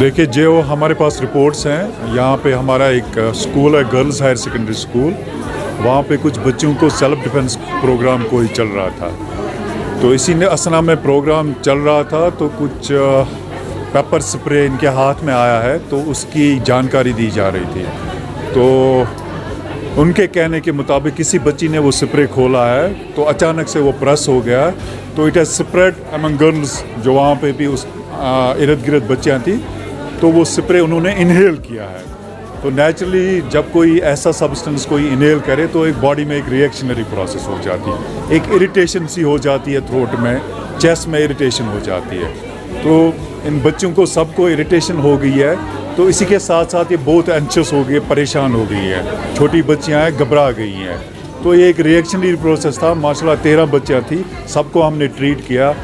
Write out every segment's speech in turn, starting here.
देखिए जो हमारे पास रिपोर्ट्स हैं, यहाँ पे हमारा एक स्कूल है, गर्ल्स हायर सेकेंडरी स्कूल। वहाँ पे कुछ बच्चों को सेल्फ डिफेंस प्रोग्राम कोई चल रहा था। तो इसी ने असना में प्रोग्राम चल रहा था तो कुछ पेपर स्प्रे इनके हाथ में आया है, तो उसकी जानकारी दी जा रही थी। तो उनके कहने के मुताबिक किसी बच्ची ने वो स्प्रे खोला है तो अचानक से वो प्रेस हो गया। तो it has spread among girls, जो वहाँ पे भी उस इर्द गिर्द बच्चियाँ थी, तो वो स्प्रे उन्होंने इनहेल किया है। तो नेचुरली जब कोई ऐसा सब्सटेंस कोई इनहेल करे तो एक बॉडी में एक रिएक्शनरी प्रोसेस हो जाती है, एक इरिटेशन सी हो जाती है, थ्रोट में, चेस्ट में इरिटेशन हो जाती है। तो इन बच्चों को सबको इरिटेशन हो गई है, तो इसी के साथ साथ ये बहुत एंशियस हो गई, परेशान हो गई है। छोटी बच्चियाँ हैं, घबरा गई हैं। तो ये एक रिएक्शनरी प्रोसेस था। माशाल्लाह 13 बच्चियाँ थी, सबको हमने ट्रीट किया।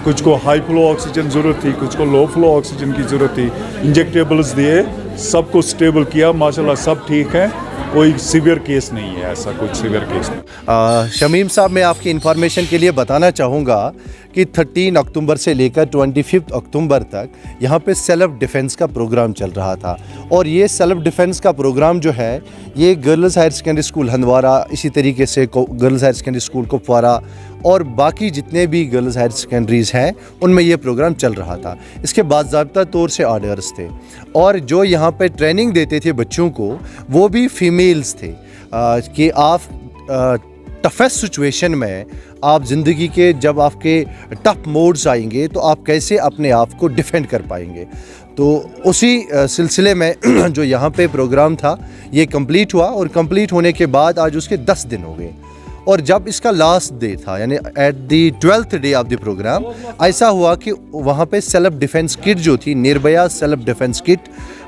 कुछ को हाई फ्लो ऑक्सीजन ज़रूरत थी, कुछ को लो फ्लो ऑक्सीजन की ज़रूरत थी। इंजेक्टेबल्स दिए, सबको स्टेबल किया। माशाल्लाह सब ठीक है, कोई सीवियर केस नहीं है, ऐसा कुछ सीवियर केस नहीं। शमीम साहब, मैं आपकी इन्फॉर्मेशन के लिए बताना चाहूँगा कि 13 अक्टूबर से लेकर 25 अक्टूबर तक यहाँ पे सेल्फ़ डिफेंस का प्रोग्राम चल रहा था। और ये सेल्फ़ डिफेंस का प्रोग्राम जो है, ये girls higher secondary school Handwara, इसी तरीके से girls higher secondary school Kupwara और बाकी जितने भी गर्ल्स हायर सेकेंडरीज़ हैं, उनमें ये प्रोग्राम चल रहा था। इसके बाज़ाब्ता तौर से ऑर्डर्स थे और जो यहाँ पे ट्रेनिंग देते थे बच्चों को, वो भी फीमेल्स थे कि आप टफेस्ट सिचुएशन में, आप ज़िंदगी के जब आपके टफ मोड्स आएंगे तो आप कैसे अपने आप को डिफेंड कर पाएंगे। तो उसी सिलसिले में जो यहाँ पे प्रोग्राम था, ये कंप्लीट हुआ और कंप्लीट होने के बाद आज उसके 10 दिन हो गए। और जब इसका लास्ट डे था, यानी at the 12th day of the program, ऐसा हुआ कि वहाँ पे सेल्फ़ डिफेंस किट जो थी, निर्भया सेल्फ़ डिफेंस किट,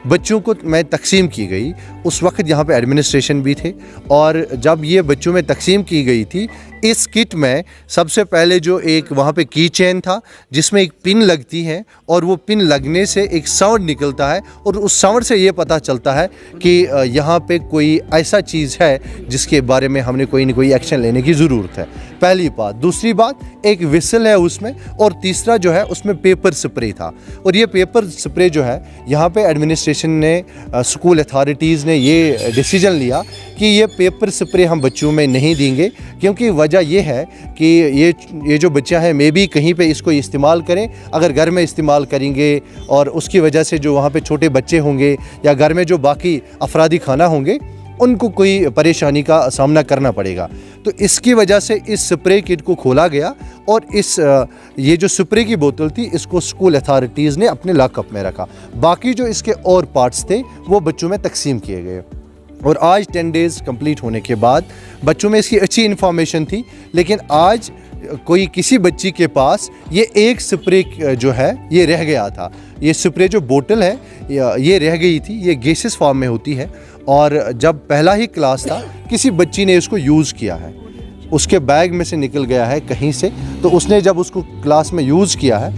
बच्चों को मैं तकसीम की गई। उस वक्त यहाँ पे एडमिनिस्ट्रेशन भी थे और जब ये बच्चों में तकसीम की गई थी, इस किट में सबसे पहले जो एक वहाँ पे की चेन था, जिसमें एक पिन लगती है और वो पिन लगने से एक साउंड निकलता है और उस साउंड से ये पता चलता है कि यहाँ पे कोई ऐसा चीज़ है जिसके बारे में हमने कोई ना कोई एक्शन लेने की ज़रूरत है। पहली बात। दूसरी बात, एक विसल है उसमें, और तीसरा जो है उसमें पेपर स्प्रे था। और ये पेपर स्प्रे जो है, यहाँ पे एडमिनिस्ट्रेशन ने, स्कूल अथॉरिटीज़ ने ये डिसीजन लिया कि ये पेपर स्प्रे हम बच्चों में नहीं देंगे, क्योंकि वजह ये है कि ये जो बच्चा है मे बी कहीं पे इसको इस्तेमाल करें। अगर घर में इस्तेमाल करेंगे और उसकी वजह से जो वहाँ पे छोटे बच्चे होंगे या घर में जो बाकी अफरादी खाना होंगे, उनको कोई परेशानी का सामना करना पड़ेगा। तो इसकी वजह से इस स्प्रे किट को खोला गया और ये जो स्प्रे की बोतल थी, इसको स्कूल अथॉरिटीज़ ने अपने लॉकअप में रखा। बाकी जो इसके और पार्ट्स थे वो बच्चों में तकसीम किए गए। और आज 10 डेज़ कंप्लीट होने के बाद बच्चों में इसकी अच्छी इन्फॉर्मेशन थी, लेकिन आज कोई किसी बच्ची के पास ये एक स्प्रे जो है ये रह गया था। ये स्प्रे जो बोतल है ये रह गई थी। ये गैसेस फॉर्म में होती है और जब पहला ही क्लास था, किसी बच्ची ने इसको यूज़ किया है, उसके बैग में से निकल गया है कहीं से, तो उसने जब उसको क्लास में यूज़ किया है,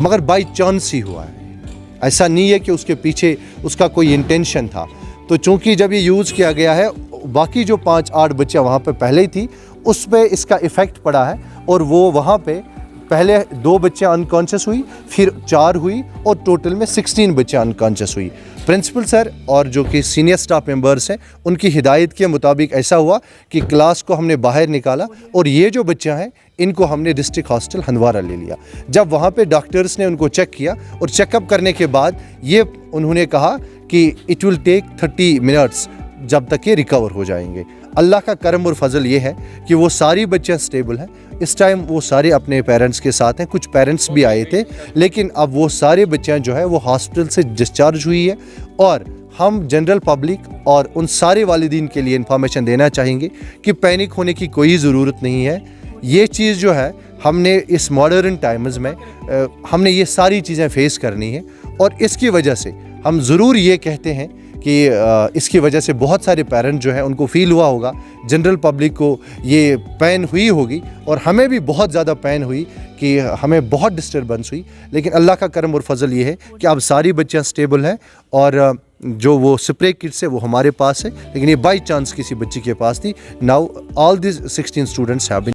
मगर बाई चांस ही हुआ है। ऐसा नहीं है कि उसके पीछे उसका कोई इंटेंशन था। तो चूँकि जब ये यूज़ किया गया है, बाकी जो 5-8 बच्चियाँ वहाँ पे पहले थी, उस पर इसका इफ़ेक्ट पड़ा है और वो वहाँ पे पहले 2 बच्चियाँ अनकॉन्शियस हुई, फिर 4 हुई और टोटल में 16 बच्चियाँ अनकॉन्शियस हुई। प्रिंसिपल सर और जो कि सीनियर स्टाफ मेंबर्स हैं, उनकी हिदायत के मुताबिक ऐसा हुआ कि क्लास को हमने बाहर निकाला और ये जो बच्चियाँ हैं, इनको हमने डिस्ट्रिक्ट हॉस्टल हंदवारा ले लिया। जब वहाँ पे डॉक्टर्स ने उनको चेक किया और चेकअप करने के बाद ये उन्होंने कहा कि इट विल टेक 30 मिनट्स जब तक ये रिकवर हो जाएंगे। अल्लाह का करम और फजल ये है कि वो सारी बच्चियाँ स्टेबल हैं। इस टाइम वो सारे अपने पेरेंट्स के साथ हैं। कुछ पेरेंट्स भी आए थे, लेकिन अब वो सारे बच्चियाँ जो है वो हॉस्पिटल से डिस्चार्ज हुई है। और हम जनरल पब्लिक और उन सारे वालिदीन के लिए इंफॉर्मेशन देना चाहेंगे कि पैनिक होने की कोई ज़रूरत नहीं है। ये चीज़ जो है, हमने इस मॉडर्न टाइम्स में हमने ये सारी चीज़ें फेस करनी है और इसकी वजह से हम ज़रूर ये कहते हैं कि इसकी वजह से बहुत सारे पेरेंट जो है उनको फ़ील हुआ होगा, जनरल पब्लिक को ये पेन हुई होगी और हमें भी बहुत ज़्यादा पेन हुई कि हमें बहुत डिस्टर्बेंस हुई। लेकिन अल्लाह का करम और फजल ये है कि अब सारी बच्चियाँ स्टेबल हैं और जो वो स्प्रे किट्स है वो हमारे पास है, लेकिन ये बाई चांस किसी बच्ची के पास थी। Now all this 16 students have been